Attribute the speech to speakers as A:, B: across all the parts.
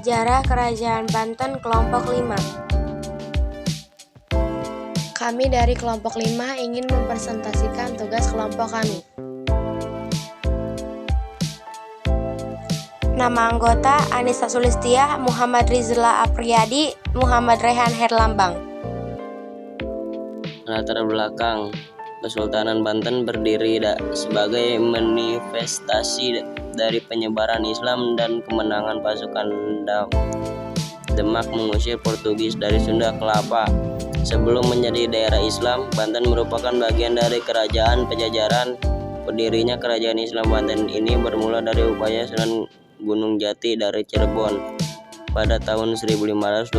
A: Sejarah Kerajaan Banten Kelompok 5. Kami dari kelompok 5 ingin mempresentasikan tugas kelompok kami. Nama anggota: Anissa Sulistiah, Muhammad Rizla Apriyadi, Muhammad Rehan Herlambang.
B: Latar belakang: Kesultanan Banten berdiri sebagai manifestasi dari penyebaran Islam dan kemenangan pasukan Demak mengusir Portugis dari Sunda Kelapa. Sebelum menjadi daerah Islam, Banten merupakan bagian dari Kerajaan Pajajaran. Berdirinya Kerajaan Islam Banten ini bermula dari upaya Sunan Gunung Jati dari Cirebon pada tahun 1524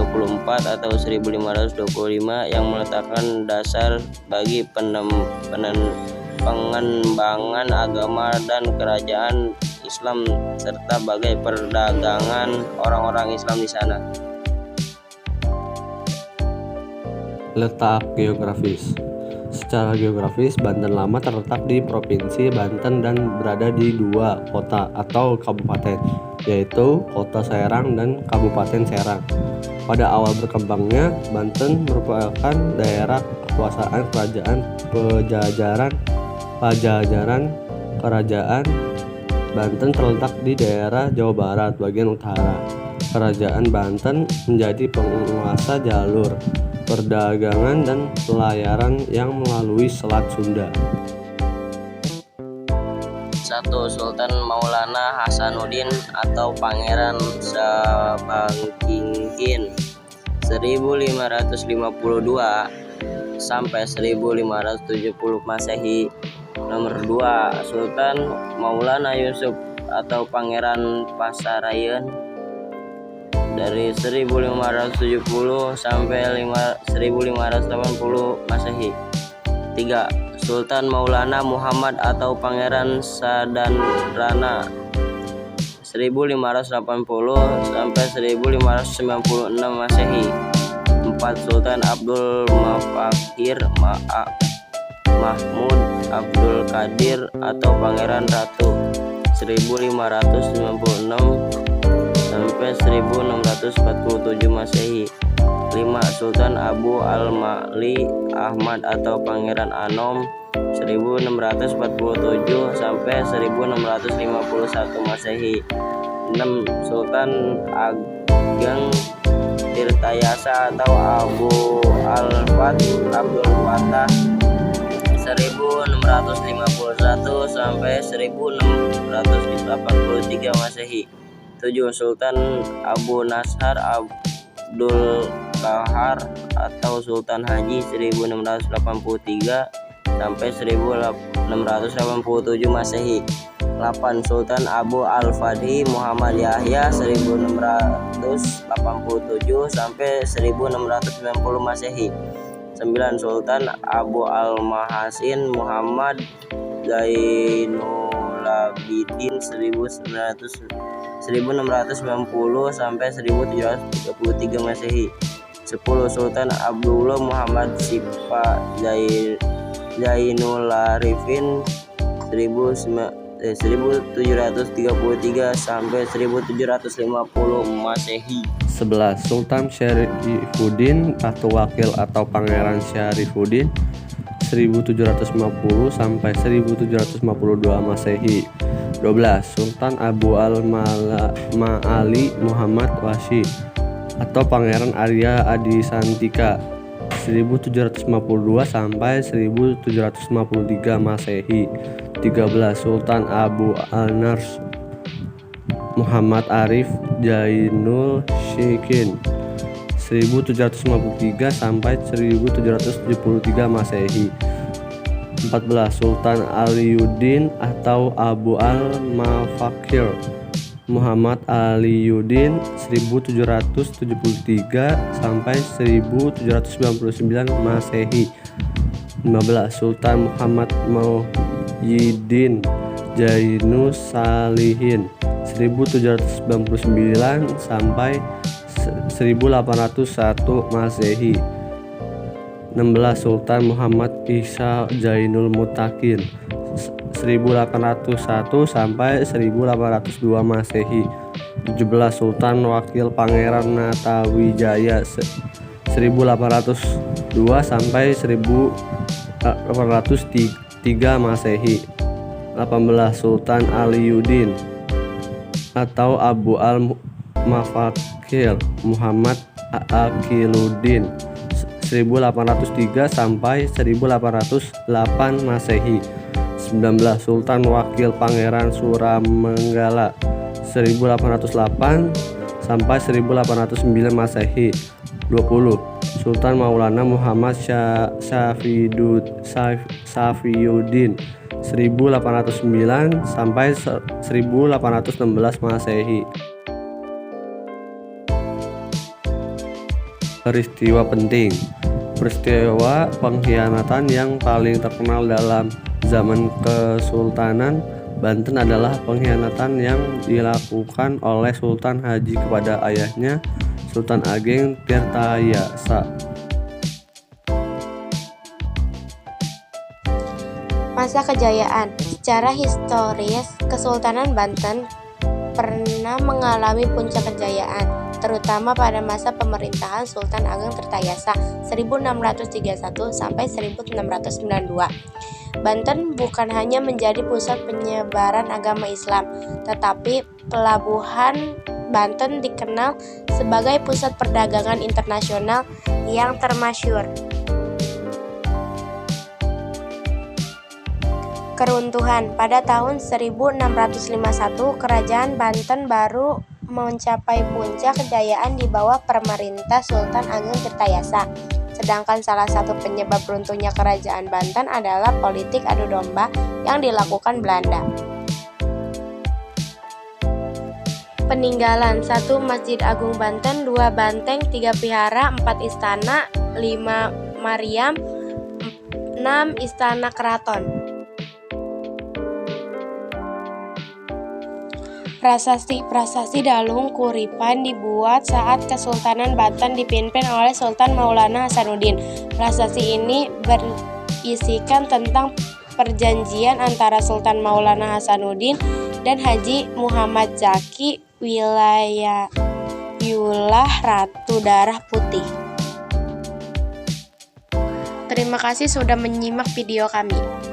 B: atau 1525 yang meletakkan dasar bagi pengembangan agama dan kerajaan Islam serta bagai perdagangan orang-orang Islam di sana.
C: Letak geografis. Secara geografis, Banten Lama terletak di Provinsi Banten dan berada di dua kota atau kabupaten, yaitu Kota Serang dan Kabupaten Serang. Pada awal berkembangnya, Banten merupakan daerah kekuasaan Kerajaan Pajajaran. Kerajaan Banten terletak di daerah Jawa Barat bagian utara. Kerajaan Banten menjadi penguasa jalur perdagangan dan pelayaran yang melalui Selat Sunda.
B: 1. Sultan Maulana Hasanuddin atau Pangeran Sabangkingin 1552 sampai 1570 Masehi. Nomor 2. Sultan Maulana Yusuf atau Pangeran Pasarayan dari 1570 sampai 1580 Masehi. 3. Sultan Maulana Muhammad atau Pangeran Sadanrana 1580 sampai 1596 Masehi. 4. Sultan Abdul Mafakir Mahmud Abdul Qadir atau Pangeran Ratu 1596 sampai 1647 Masehi. 5. Sultan Abu Al-Ma'li Ahmad atau Pangeran Anom 1647 sampai 1651 Masehi. 6. Sultan Ageng Tirtayasa atau Abu Abdul Fattah 1651 sampai 1683 Masehi. 7. Sultan Abu Nashar Abdul Qahar atau Sultan Haji 1683 sampai 1687 Masehi. 8. Sultan Abu Al-Fadhi Muhammad Yahya 1687 sampai 1690 Masehi. 9. Sultan Abu Al-Mahasin Muhammad Zainulabidin 1690 sampai 1733 Masehi. 10. Sultan Abdullah Muhammad Sipa Zainularifin 1733 sampai 1750 Masehi.
C: 11. Sultan Syarifuddin atau Wakil atau Pangeran Syarifuddin 1750 sampai 1752 Masehi. 12. Sultan Abu Al-Ma'ali Muhammad Wasyi atau Pangeran Arya Adisantika 1752 sampai 1753 Masehi. 13. Sultan Abu Al-Nars Muhammad Arif Jainul Syikin 1753 sampai 1773 Masehi. 14. Sultan Aliyuddin atau Abu Al-Mafakir Muhammad Aliyuddin 1773 sampai 1799 Masehi. 15. Sultan Muhammad Muhyiddin Jainus Salihin 1799 sampai 1801 Masehi. 16. Sultan Muhammad Isa Jainul Mutakin 1801 sampai 1802 Masehi. 17 Sultan Wakil Pangeran Natawijaya 1802 sampai 1803 Masehi. 18 Sultan Aliuddin atau Abu al-Mafakir Muhammad Aqiluddin 1803 sampai 1808 Masehi. 19 Sultan Wakil Pangeran Suramenggala 1808 sampai 1809 Masehi. 20 Sultan Maulana Muhammad Safiyuddin 1809 sampai 1816 Masehi. Peristiwa penting. Peristiwa pengkhianatan yang paling terkenal dalam zaman Kesultanan Banten adalah pengkhianatan yang dilakukan oleh Sultan Haji kepada ayahnya, Sultan Ageng Tirtayasa.
A: Masa kejayaan. Secara historis, Kesultanan Banten pernah mengalami puncak kejayaan, terutama pada masa pemerintahan Sultan Ageng Tirtayasa 1631 sampai 1692. Banten bukan hanya menjadi pusat penyebaran agama Islam, tetapi pelabuhan Banten dikenal sebagai pusat perdagangan internasional yang termasyhur. Keruntuhan. Pada tahun 1651, Kerajaan Banten baru mencapai puncak kejayaan di bawah pemerintah Sultan Ageng Tirtayasa. Sedangkan salah satu penyebab runtuhnya Kerajaan Banten adalah politik adu domba yang dilakukan Belanda. Peninggalan. 1 Masjid Agung Banten, 2 Banteng, 3 Vihara, 4 Istana, 5 Mariam, 6 Istana Keraton. Prasasti Dalung Kuripan dibuat saat Kesultanan Banten dipimpin oleh Sultan Maulana Hasanuddin. Prasasti ini berisikan tentang perjanjian antara Sultan Maulana Hasanuddin dan Haji Muhammad Zaki Wilayahullah Ratu Darah Putih. Terima kasih sudah menyimak video kami.